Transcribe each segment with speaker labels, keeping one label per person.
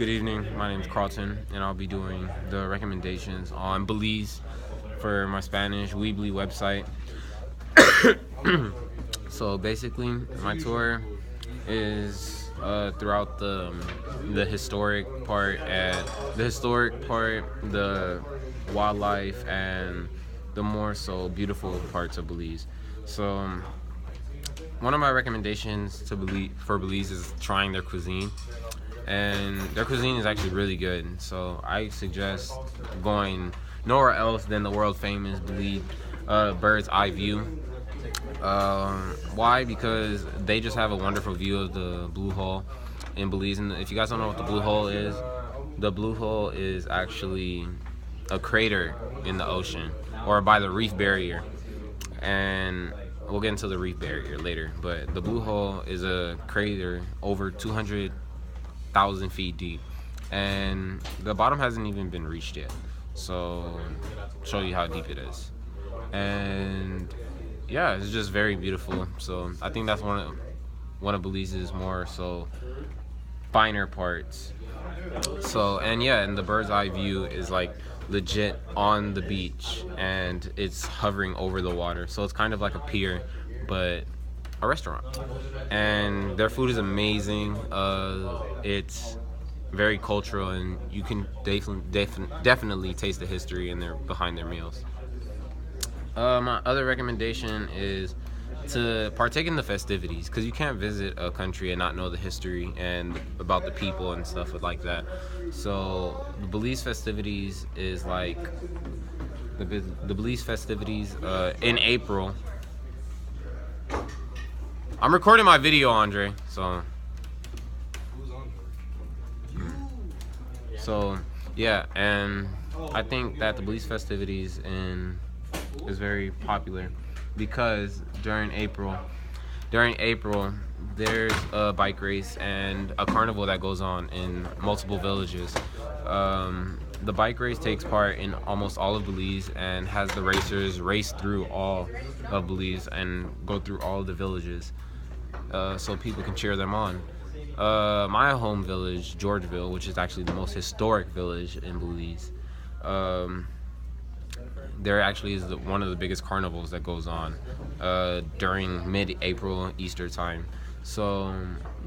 Speaker 1: Good evening, my name is Carlton, and I'll be doing the recommendations on Belize for my Spanish Weebly website. So basically, my tour is throughout the historic part, the wildlife, and the more so beautiful parts of Belize. So one of my recommendations for Belize is trying their cuisine, and their cuisine is actually really good. So I suggest going nowhere else than the world famous Belize bird's eye view. Why? Because they just have a wonderful view of the Blue Hole in Belize. And if you guys don't know what the Blue Hole is, the Blue Hole is actually a crater in the ocean, or by the reef barrier. And we'll get into the reef barrier later. But the Blue Hole is a crater over 200,000 feet deep, and the bottom hasn't even been reached yet. So, show you how deep it is. And yeah, it's just very beautiful. So I think that's one of Belize's more so finer parts. So, and yeah, and the bird's eye view is like legit on the beach, and it's hovering over the water. So it's kind of like a pier, but a restaurant. And their food is amazing. It's very cultural, and you can definitely taste the history behind their meals. My other recommendation is to partake in the festivities, because you can't visit a country and not know the history and about the people and stuff like that. So the Belize festivities is like the Belize festivities in April. I'm recording my video, Andre. So yeah, and I think that the Belize festivities is very popular because during April there's a bike race and a carnival that goes on in multiple villages. The bike race takes part in almost all of Belize and has the racers race through all of Belize and go through all of the villages, so people can cheer them on. My home village, Georgeville, which is actually the most historic village in Belize, there actually is one of the biggest carnivals that goes on during mid-April Easter time. So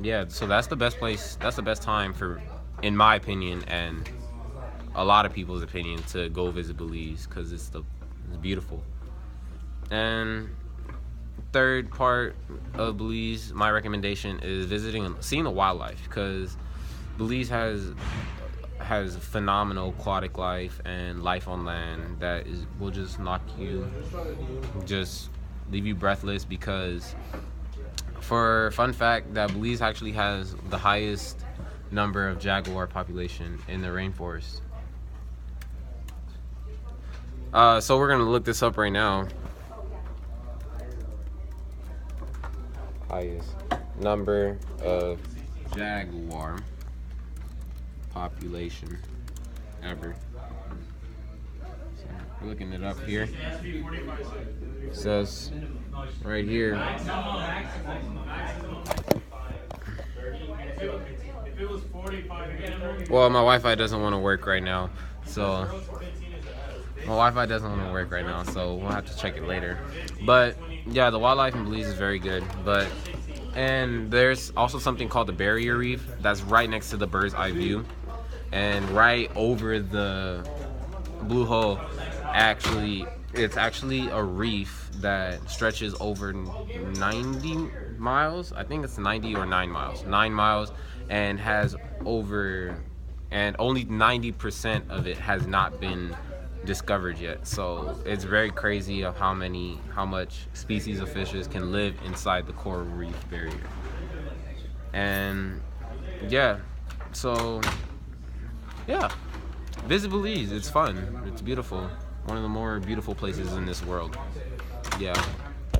Speaker 1: yeah, so that's the best place, that's the best time for, in my opinion and a lot of people's opinion, to go visit Belize, because it's beautiful. And third part of Belize, my recommendation is seeing the wildlife, because Belize has phenomenal aquatic life and life on land that will just leave you breathless. Because, for fun fact, that Belize actually has the highest number of jaguar population in the rainforest. So we're gonna look this up right now. Highest number of jaguar population ever. So we're looking it up here. It says right here. Well, my Wi-Fi doesn't want to work right now, so we'll have to check it later. But yeah, the wildlife in Belize is very good. And there's also something called the barrier reef that's right next to the bird's eye view, and right over the Blue Hole. It's actually a reef that stretches over 90 miles. I think it's 90 or 9 miles. 9 miles, and only 90% of it has not been discovered yet. So it's very crazy of how much species of fishes can live inside the coral reef barrier. And yeah, so yeah, visit Belize. It's fun, it's beautiful, one of the more beautiful places in this world. Yeah.